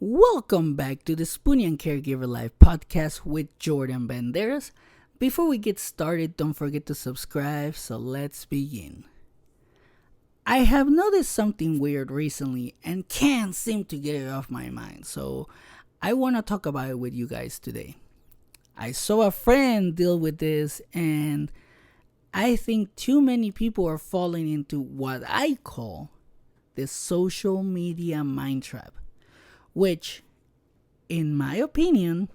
Welcome back to the Spoonie and Caregiver Live podcast with Jordan Banderas. Before we get started, don't forget to subscribe, so let's begin. I have noticed something weird recently and can't seem to get it off my mind, so I want to talk about it with you guys today. I saw a friend deal with this, and I think too many people are falling into what I call the social media mind trap, which, in my opinion,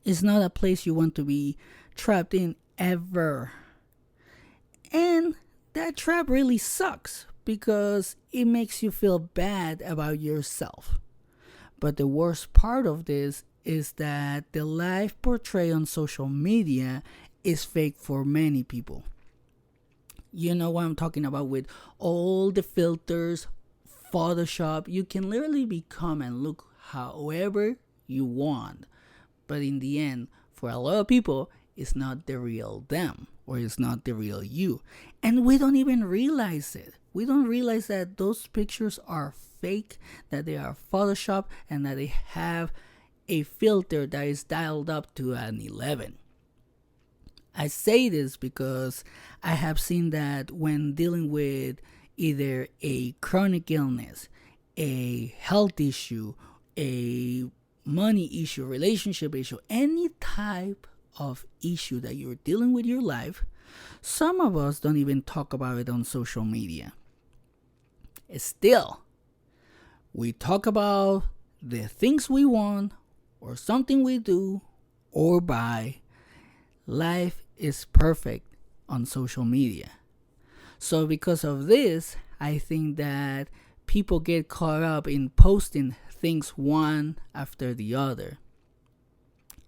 is not a place you want to be trapped in ever. And that trap really sucks because it makes you feel bad about yourself. But the worst part of this is that the life portrayed on social media is fake for many people. You know what I'm talking about with all the filters, Photoshop. You can literally become and look however you want. But in the end, for a lot of people, it's not the real them or it's not the real you. And we don't even realize it. We don't realize that those pictures are fake, that they are Photoshop, and that they have a filter that is dialed up to an 11. I say this because I have seen that when dealing with either a chronic illness, a health issue, a money issue, relationship issue, any type of issue that you're dealing with your life, some of us don't even talk about it on social media. Still, we talk about the things we want or something we do or buy. Life is perfect on social media. So because of this, I think that people get caught up in posting things one after the other.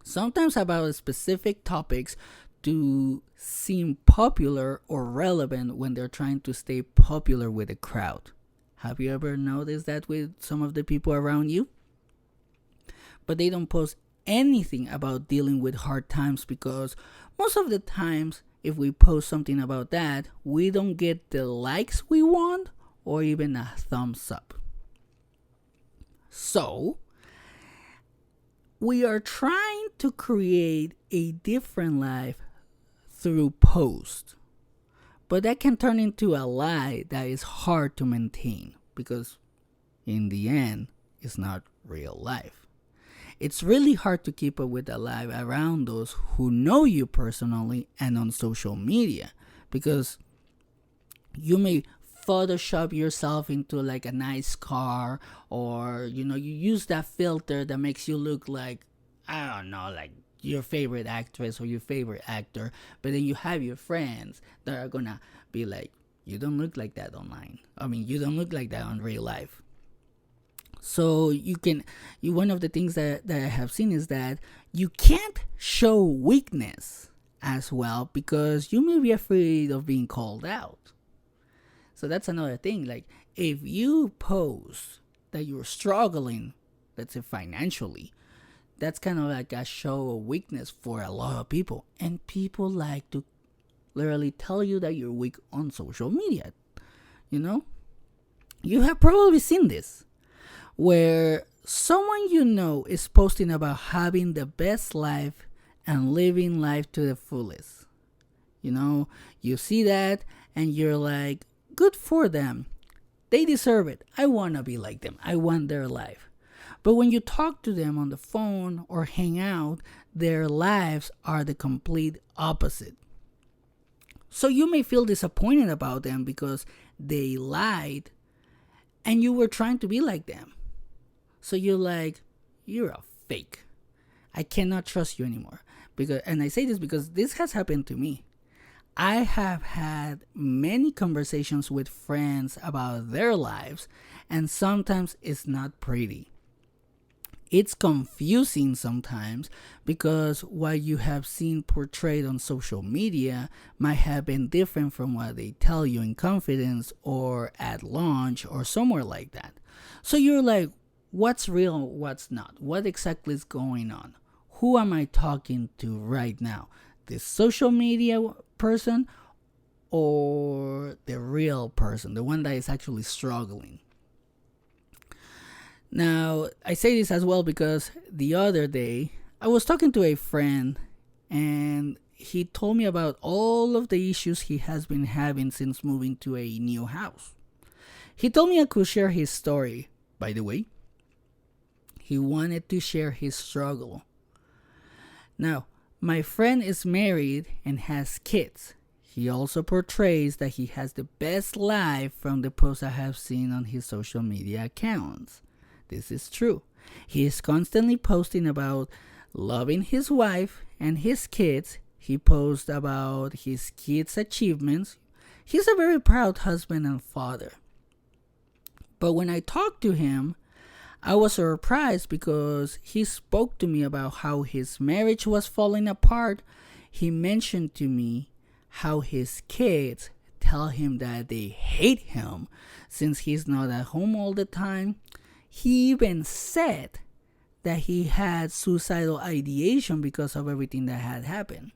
Sometimes about specific topics to seem popular or relevant when they're trying to stay popular with the crowd. Have you ever noticed that with some of the people around you? But they don't post anything about dealing with hard times because most of the times if we post something about that, we don't get the likes we want or even a thumbs up. So, we are trying to create a different life through post. But that can turn into a lie that is hard to maintain because in the end, it's not real life. It's really hard to keep up with the life around those who know you personally and on social media because you may Photoshop yourself into like a nice car or you use that filter that makes you look like, I don't know, like your favorite actress or your favorite actor, but then you have your friends that are gonna be like, you don't look like that online. I mean, you don't look like that on real life. So one of the things that I have seen is that you can't show weakness as well because you may be afraid of being called out. So that's another thing. Like if you post that you're struggling, let's say financially, that's kind of like a show of weakness for a lot of people. And people like to literally tell you that you're weak on social media. You have probably seen this, where someone is posting about having the best life and living life to the fullest. You see that and you're like, good for them. They deserve it. I want to be like them. I want their life. But when you talk to them on the phone or hang out, their lives are the complete opposite. So you may feel disappointed about them because they lied and you were trying to be like them. So you're like, you're a fake. I cannot trust you anymore. And I say this because this has happened to me. I have had many conversations with friends about their lives, and sometimes it's not pretty. It's confusing sometimes because what you have seen portrayed on social media might have been different from what they tell you in confidence or at lunch or somewhere like that. So you're like, what's real, what's not? What exactly is going on? Who am I talking to right now? The social media person or the real person, the one that is actually struggling? Now, I say this as well because the other day I was talking to a friend and he told me about all of the issues he has been having since moving to a new house. He told me I could share his story. By the way, he wanted to share his struggle. Now, my friend is married and has kids. He also portrays that he has the best life from the posts I have seen on his social media accounts. This is true. He is constantly posting about loving his wife and his kids. He posts about his kids' achievements. He's a very proud husband and father. But when I talked to him, I was surprised because he spoke to me about how his marriage was falling apart. He mentioned to me how his kids tell him that they hate him since he's not at home all the time. He even said that he had suicidal ideation because of everything that had happened.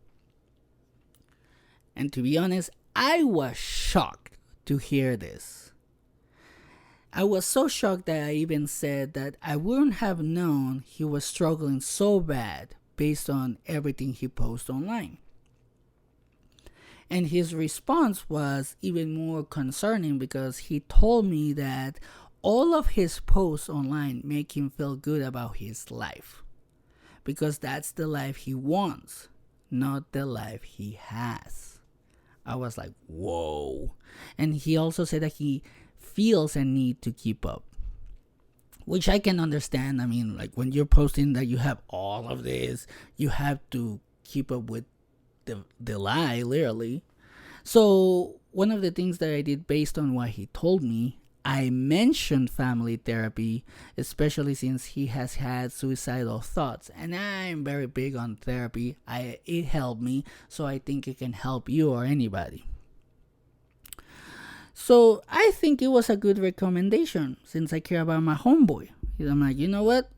And to be honest, I was shocked to hear this. I was so shocked that I even said that I wouldn't have known he was struggling so bad based on everything he posts online. And his response was even more concerning because he told me that all of his posts online make him feel good about his life. Because that's the life he wants, not the life he has. I was like, whoa. And he also said that he feels a need to keep up, which I can understand. I mean, like when you're posting that you have all of this, you have to keep up with the lie, literally. So one of the things that I did based on what he told me, I mentioned family therapy, especially since he has had suicidal thoughts, and I'm very big on therapy. It helped me, so I think it can help you or anybody. So I think it was a good recommendation since I care about my homeboy. I'm like, you know what?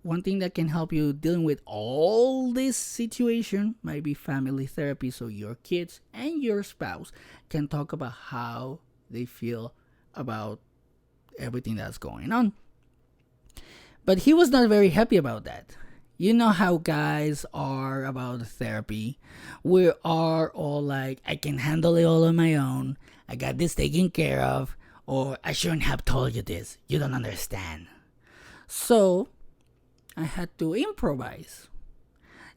One thing that can help you dealing with all this situation might be family therapy, so your kids and your spouse can talk about how they feel about everything that's going on. But he was not very happy about that. You know how guys are about therapy. We are all like, I can handle it all on my own. I got this taken care of. Or I shouldn't have told you this. You don't understand. So I had to improvise.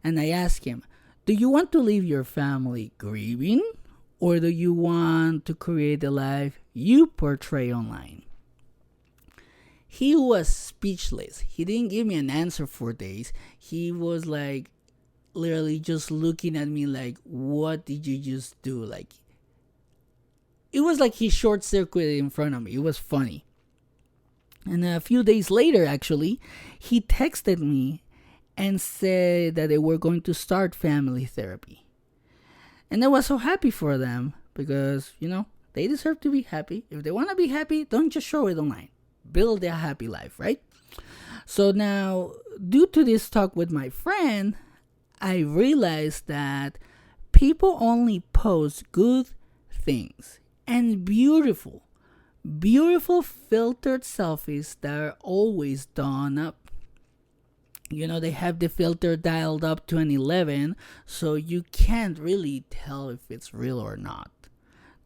And I asked him, do you want to leave your family grieving? Or do you want to create the life you portray online? He was speechless. He didn't give me an answer for days. He was like literally just looking at me like, what did you just do? Like, it was like he short-circuited in front of me. It was funny. And a few days later, actually, he texted me and said that they were going to start family therapy. And I was so happy for them because, you know, they deserve to be happy. If they want to be happy, don't just show it online. Build their happy life, right? So now, due to this talk with my friend, I realized that people only post good things and beautiful filtered selfies that are always done up. You know, they have the filter dialed up to an 11, so you can't really tell if it's real or not.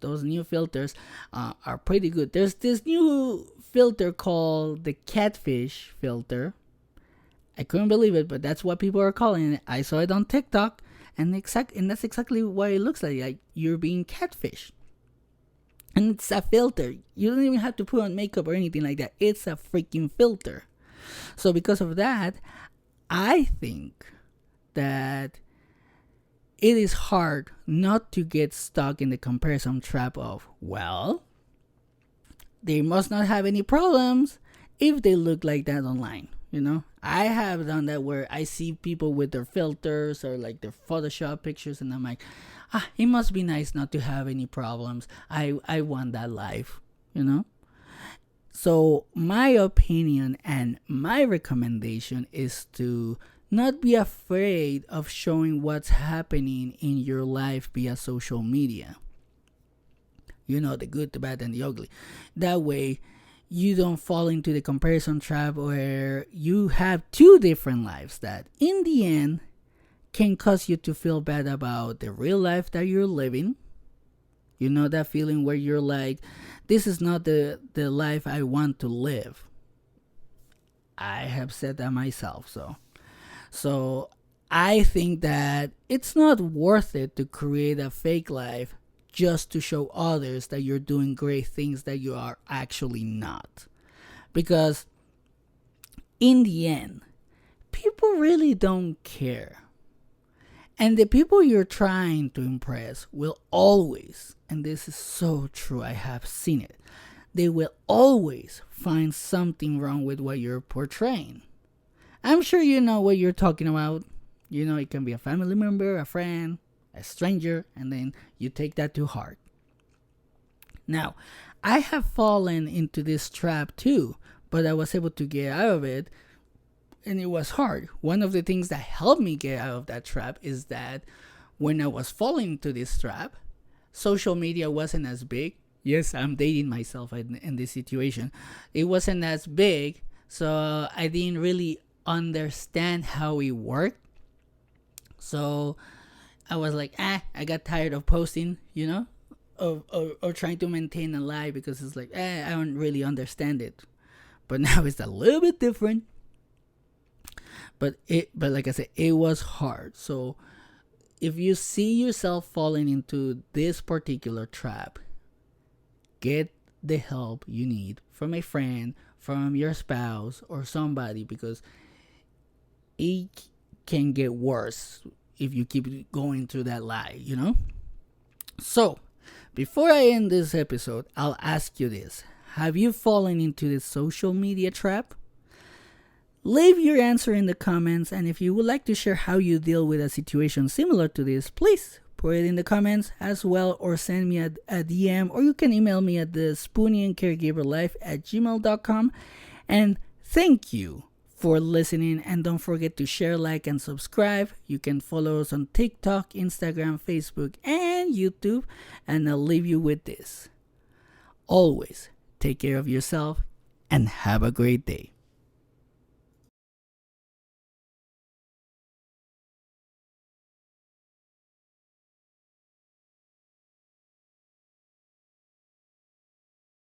Those new filters are pretty good. There's this new filter called the catfish filter. I couldn't believe it, but that's what people are calling it. I saw it on TikTok, and that's exactly what it looks like you're being catfished. And it's a filter. You don't even have to put on makeup or anything like that. It's a freaking filter. So because of that, I think that it is hard not to get stuck in the comparison trap of, well, they must not have any problems if they look like that online. You know, I have done that where I see people with their filters or like their Photoshop pictures, and I'm like, it must be nice not to have any problems. I want that life, you know? So my opinion and my recommendation is to not be afraid of showing what's happening in your life via social media. You know, the good, the bad, and the ugly. That way, you don't fall into the comparison trap where you have two different lives that in the end can cause you to feel bad about the real life that you're living. You know that feeling where you're like, this is not the life I want to live. I have said that myself. So I think that it's not worth it to create a fake life just to show others that you're doing great things that you are actually not. Because in the end, people really don't care. And the people you're trying to impress will always, and this is so true, I have seen it, they will always find something wrong with what you're portraying. I'm sure you know what you're talking about. You know, it can be a family member, a friend, a stranger, and then you take that to heart. Now, I have fallen into this trap too, but I was able to get out of it, and it was hard. One of the things that helped me get out of that trap is that when I was falling into this trap, social media wasn't as big. Yes, I'm dating myself in this situation. It wasn't as big, so I didn't really understand how it worked. So I was like, I got tired of posting, or trying to maintain a lie because it's like, I don't really understand it. But now it's a little bit different. But like I said, it was hard. So if you see yourself falling into this particular trap, get the help you need from a friend, from your spouse, or somebody, because it can get worse if you keep going through that lie, So, before I end this episode, I'll ask you this. Have you fallen into the social media trap? Leave your answer in the comments, and if you would like to share how you deal with a situation similar to this, please put it in the comments as well, or send me a DM, or you can email me at the SpoonieandCaregiverLife@gmail.com. And thank you for listening, and don't forget to share, like, and subscribe. You can follow us on TikTok, Instagram, Facebook, and YouTube. And I'll leave you with this. Always take care of yourself and have a great day.